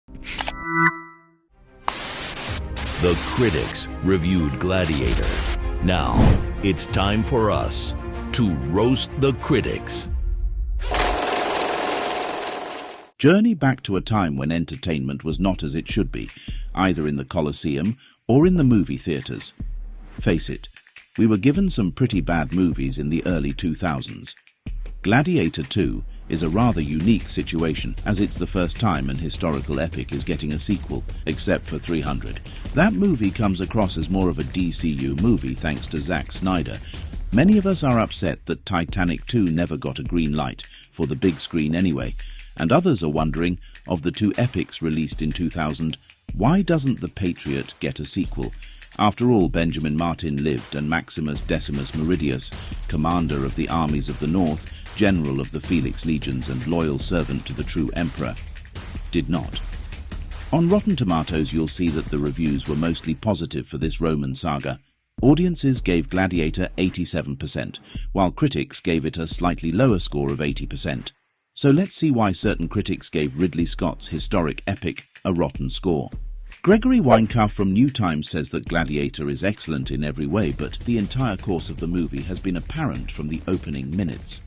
The critics reviewed Gladiator. Now, it's time for us to roast the critics. Journey back to a time when entertainment was not as it should be, either in the Colosseum or in the movie theatres. Face it, we were given some pretty bad movies in the early 2000s. Gladiator II is a rather unique situation, as it's the first time an historical epic is getting a sequel, except for 300. That movie comes across as more of a DCU movie thanks to Zack Snyder. Many of us are upset that Titanic 2 never got a green light, for the big screen anyway, and others are wondering, of the two epics released in 2000, why doesn't The Patriot get a sequel? After all, Benjamin Martin lived, and Maximus Decimus Meridius, commander of the armies of the North, general of the Felix legions and loyal servant to the true emperor, did not. On Rotten Tomatoes you'll see that the reviews were mostly positive for this Roman saga. Audiences gave Gladiator 87%, while critics gave it a slightly lower score of 80%. So let's see why certain critics gave Ridley Scott's historic epic a rotten score. Gregory Winecuff from New Times says that Gladiator is excellent in every way, but the entire course of the movie has been apparent from the opening minutes.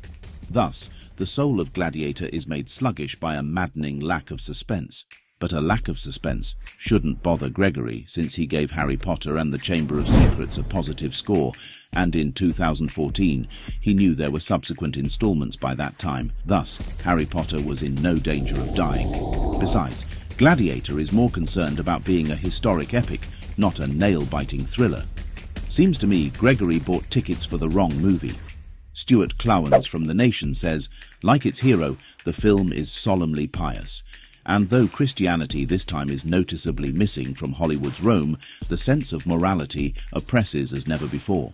Thus, the soul of Gladiator is made sluggish by a maddening lack of suspense. But a lack of suspense shouldn't bother Gregory, since he gave Harry Potter and the Chamber of Secrets a positive score, and in 2014 he knew there were subsequent installments by that time. Thus, Harry Potter was in no danger of dying. Besides, Gladiator is more concerned about being a historic epic, not a nail-biting thriller. Seems to me Gregory bought tickets for the wrong movie. Stuart Clowens from The Nation says, like its hero, the film is solemnly pious. And though Christianity this time is noticeably missing from Hollywood's Rome, the sense of morality oppresses as never before.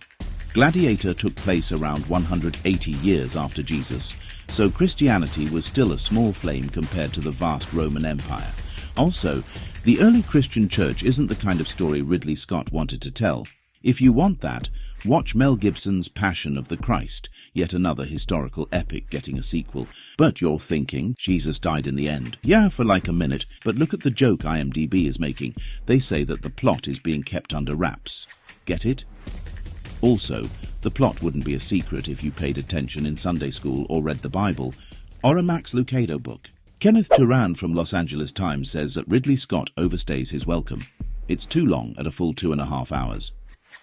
Gladiator took place around 180 years after Jesus, so Christianity was still a small flame compared to the vast Roman Empire. Also, the early Christian church isn't the kind of story Ridley Scott wanted to tell. If you want that, watch Mel Gibson's Passion of the Christ, yet another historical epic getting a sequel. But you're thinking, Jesus died in the end. Yeah, for like a minute, but look at the joke IMDb is making. They say that the plot is being kept under wraps. Get it? Also, the plot wouldn't be a secret if you paid attention in Sunday school or read the Bible, or a Max Lucado book. Kenneth Turan from Los Angeles Times says that Ridley Scott overstays his welcome. It's too long at a full 2.5 hours.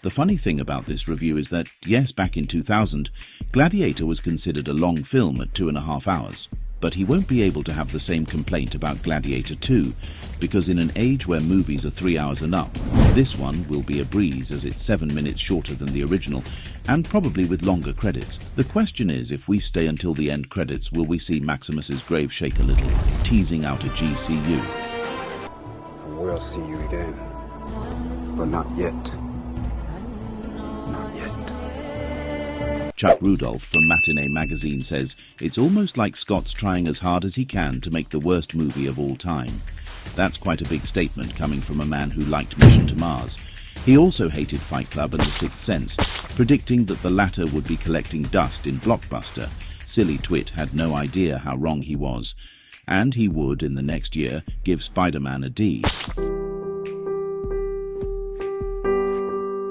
The funny thing about this review is that, yes, back in 2000, Gladiator was considered a long film at 2.5 hours. But he won't be able to have the same complaint about Gladiator II, because in an age where movies are 3 hours and up, this one will be a breeze as it's 7 minutes shorter than the original, and probably with longer credits. The question is, if we stay until the end credits, will we see Maximus's grave shake a little, teasing out a GCU? I will see you again, but not yet. Not yet. Chuck Rudolph from Matinee magazine says, it's almost like Scott's trying as hard as he can to make the worst movie of all time. That's quite a big statement coming from a man who liked Mission to Mars. He also hated Fight Club and The Sixth Sense, predicting that the latter would be collecting dust in Blockbuster. Silly twit had no idea how wrong he was. And he would, in the next year, give Spider-Man a D.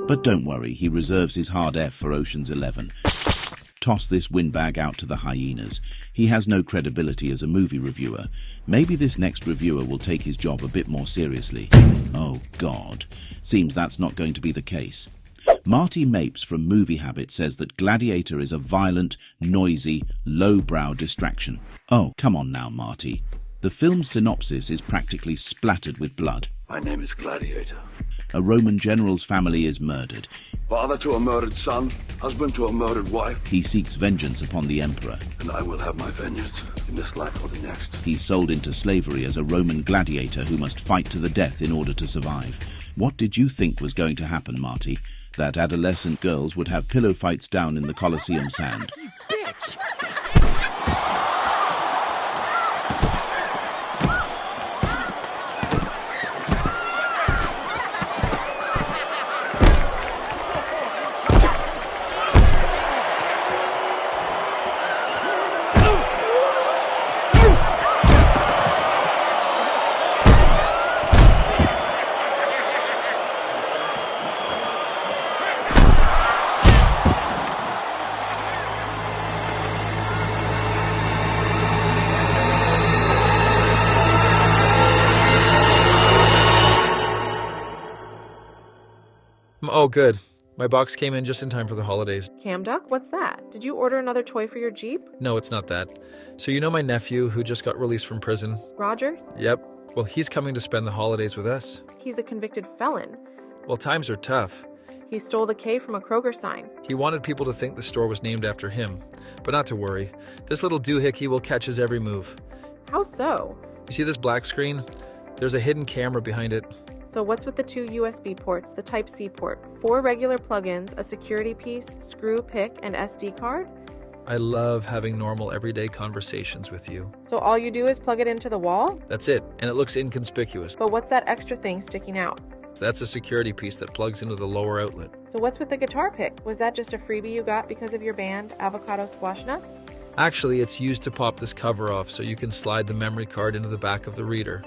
But don't worry, he reserves his hard F for Ocean's 11. Toss this windbag out to the hyenas. He has no credibility as a movie reviewer. Maybe this next reviewer will take his job a bit more seriously. Oh God, seems that's not going to be the case. Marty Mapes from Movie Habit says that Gladiator is a violent, noisy, lowbrow distraction. Oh, come on now, Marty. The film's synopsis is practically splattered with blood. My name is Gladiator. A Roman general's family is murdered. Father to a murdered son, husband to a murdered wife. He seeks vengeance upon the emperor. And I will have my vengeance in this life or the next. He's sold into slavery as a Roman gladiator who must fight to the death in order to survive. What did you think was going to happen, Marty? That adolescent girls would have pillow fights down in the Colosseum sand? You bitch! Oh, good. My box came in just in time for the holidays. CAMDUCK? What's that? Did you order another toy for your Jeep? No, it's not that. So you know my nephew who just got released from prison? Roger? Yep. Well, he's coming to spend the holidays with us. He's a convicted felon. Well, times are tough. He stole the K from a Kroger sign. He wanted people to think the store was named after him. But not to worry. This little doohickey will catch his every move. How so? You see this black screen? There's a hidden camera behind it. So what's with the 2 USB ports, the Type-C port, 4 regular plugins, a security piece, screw, pick, and SD card? I love having normal everyday conversations with you. So all you do is plug it into the wall? That's it, and it looks inconspicuous. But what's that extra thing sticking out? That's a security piece that plugs into the lower outlet. So what's with the guitar pick? Was that just a freebie you got because of your band, Avocado Squash Nuts? Actually, it's used to pop this cover off so you can slide the memory card into the back of the reader.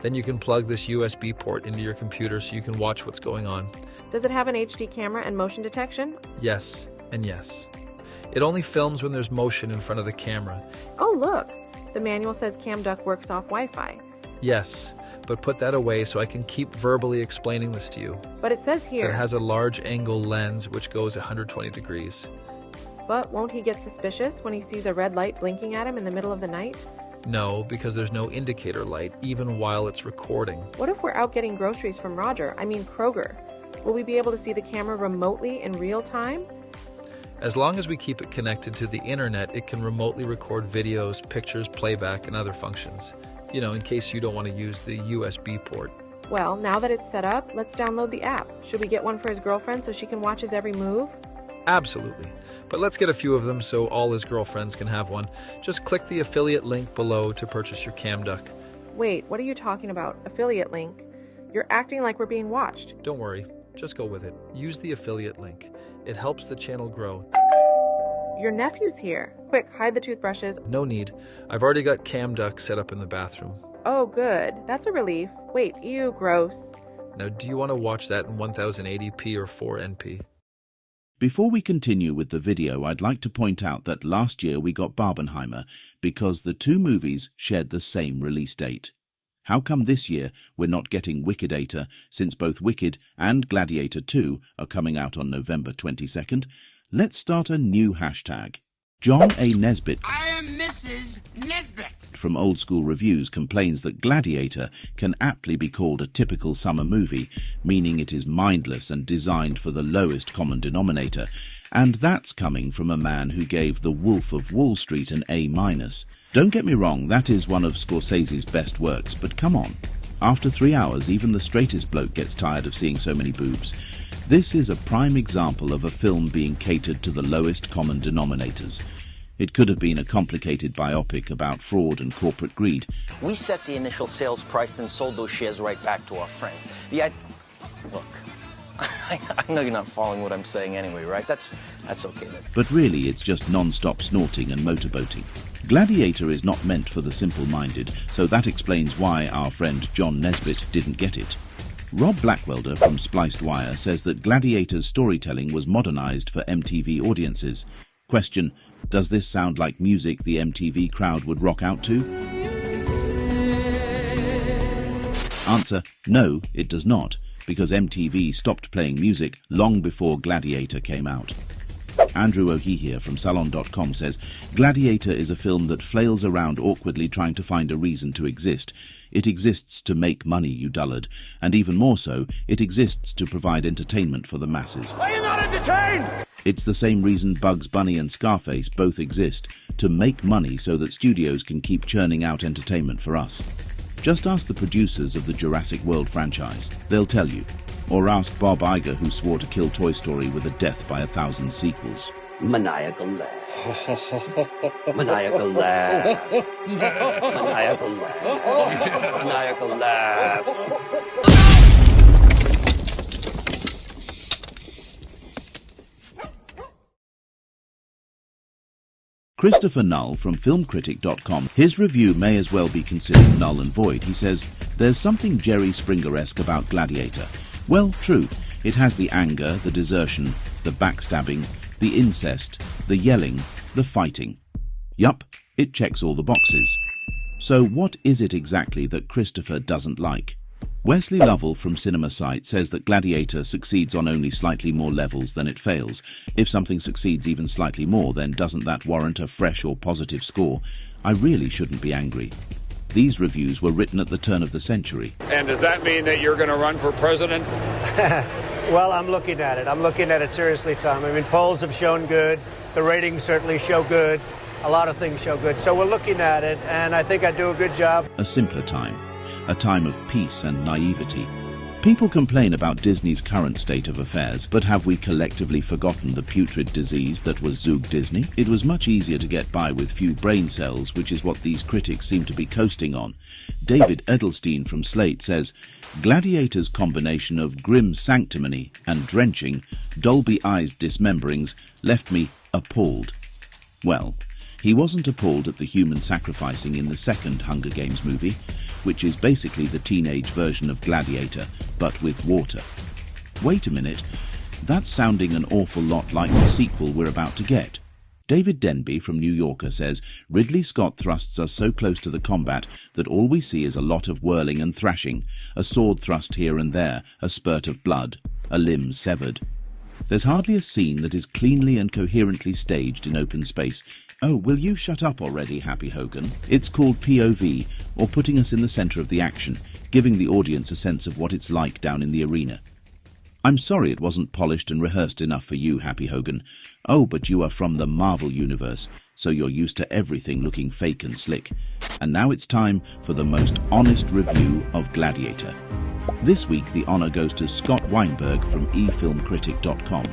Then you can plug this USB port into your computer so you can watch what's going on. Does it have an HD camera and motion detection? Yes, and yes. It only films when there's motion in front of the camera. Oh, look! The manual says CAMDUCK works off Wi-Fi. Yes, but put that away so I can keep verbally explaining this to you. But it says here... It has a large angle lens which goes 120 degrees. But won't he get suspicious when he sees a red light blinking at him in the middle of the night? No, because there's no indicator light, even while it's recording. What if we're out getting groceries from Kroger? Will we be able to see the camera remotely in real time? As long as we keep it connected to the internet, it can remotely record videos, pictures, playback, and other functions. You know, in case you don't want to use the USB port. Well, now that it's set up, let's download the app. Should we get one for his girlfriend so she can watch his every move? Absolutely. But let's get a few of them so all his girlfriends can have one. Just click the affiliate link below to purchase your CAMDUCK. Wait, what are you talking about? Affiliate link? You're acting like we're being watched. Don't worry. Just go with it. Use the affiliate link. It helps the channel grow. Your nephew's here. Quick, hide the toothbrushes. No need. I've already got CAMDUCK set up in the bathroom. Oh, good. That's a relief. Wait, ew, gross. Now, do you want to watch that in 1080p or 4NP? Before we continue with the video, I'd like to point out that last year we got Barbenheimer because the 2 movies shared the same release date. How come this year we're not getting Wickedator, since both Wicked and Gladiator II are coming out on November 22nd? Let's start a new hashtag. John A. Nesbitt I am Mrs. Nesbitt from Old School Reviews complains that Gladiator can aptly be called a typical summer movie, meaning it is mindless and designed for the lowest common denominator, and that's coming from a man who gave The Wolf of Wall Street an A-. Don't get me wrong, that is one of Scorsese's best works, but come on. After 3 hours, even the straightest bloke gets tired of seeing so many boobs. This is a prime example of a film being catered to the lowest common denominators. It could have been a complicated biopic about fraud and corporate greed. We set the initial sales price, then sold those shares right back to our friends. Look, I know you're not following what I'm saying anyway, right? That's okay then. But really, it's just non-stop snorting and motorboating. Gladiator is not meant for the simple-minded, so that explains why our friend John Nesbitt didn't get it. Rob Blackwelder from Spliced Wire says that Gladiator's storytelling was modernized for MTV audiences. Question: does this sound like music the MTV crowd would rock out to? Answer: no, it does not, because MTV stopped playing music long before Gladiator came out. Andrew O'Hehir from Salon.com says, Gladiator is a film that flails around awkwardly trying to find a reason to exist. It exists to make money, you dullard. And even more so, it exists to provide entertainment for the masses. Are you not entertained? It's the same reason Bugs Bunny and Scarface both exist, to make money so that studios can keep churning out entertainment for us. Just ask the producers of the Jurassic World franchise. They'll tell you. Or ask Bob Iger, who swore to kill Toy Story with a death by 1,000 sequels. Maniacal laugh. Maniacal laugh. Maniacal laugh. Maniacal laugh. Christopher Null from filmcritic.com, his review may as well be considered null and void. He says, there's something Jerry Springer-esque about Gladiator. Well, true. It has the anger, the desertion, the backstabbing, the incest, the yelling, the fighting. Yup, it checks all the boxes. So what is it exactly that Christopher doesn't like? Wesley Lovell from Cinema Site says that Gladiator succeeds on only slightly more levels than it fails. If something succeeds even slightly more, then doesn't that warrant a fresh or positive score? I really shouldn't be angry. These reviews were written at the turn of the century. And does that mean that you're going to run for president? Well, I'm looking at it. I'm looking at it seriously, Tom. I mean, polls have shown good. The ratings certainly show good. A lot of things show good. So we're looking at it, and I think I do a good job. A simpler time. A time of peace and naivety. People complain about Disney's current state of affairs, but have we collectively forgotten the putrid disease that was Zoog Disney? It was much easier to get by with few brain cells, which is what these critics seem to be coasting on. David Edelstein from Slate says, Gladiator's combination of grim sanctimony and drenching, Dolby-eyed dismemberings left me appalled. Well, he wasn't appalled at the human sacrificing in the second Hunger Games movie, which is basically the teenage version of Gladiator, but with water. Wait a minute, that's sounding an awful lot like the sequel we're about to get. David Denby from New Yorker says, Ridley Scott thrusts us so close to the combat that all we see is a lot of whirling and thrashing, a sword thrust here and there, a spurt of blood, a limb severed. There's hardly a scene that is cleanly and coherently staged in open space. Oh, will you shut up already, Happy Hogan? It's called POV, or putting us in the centre of the action, giving the audience a sense of what it's like down in the arena. I'm sorry it wasn't polished and rehearsed enough for you, Happy Hogan. Oh, but you are from the Marvel Universe, so you're used to everything looking fake and slick. And now it's time for the most honest review of Gladiator. This week the honour goes to Scott Weinberg from eFilmCritic.com.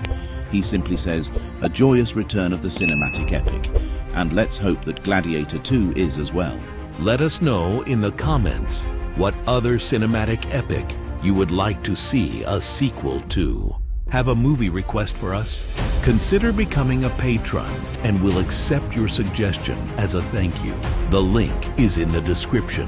He simply says, a joyous return of the cinematic epic. And let's hope that Gladiator II is as well. Let us know in the comments what other cinematic epic you would like to see a sequel to. Have a movie request for us? Consider becoming a patron and we'll accept your suggestion as a thank you. The link is in the description.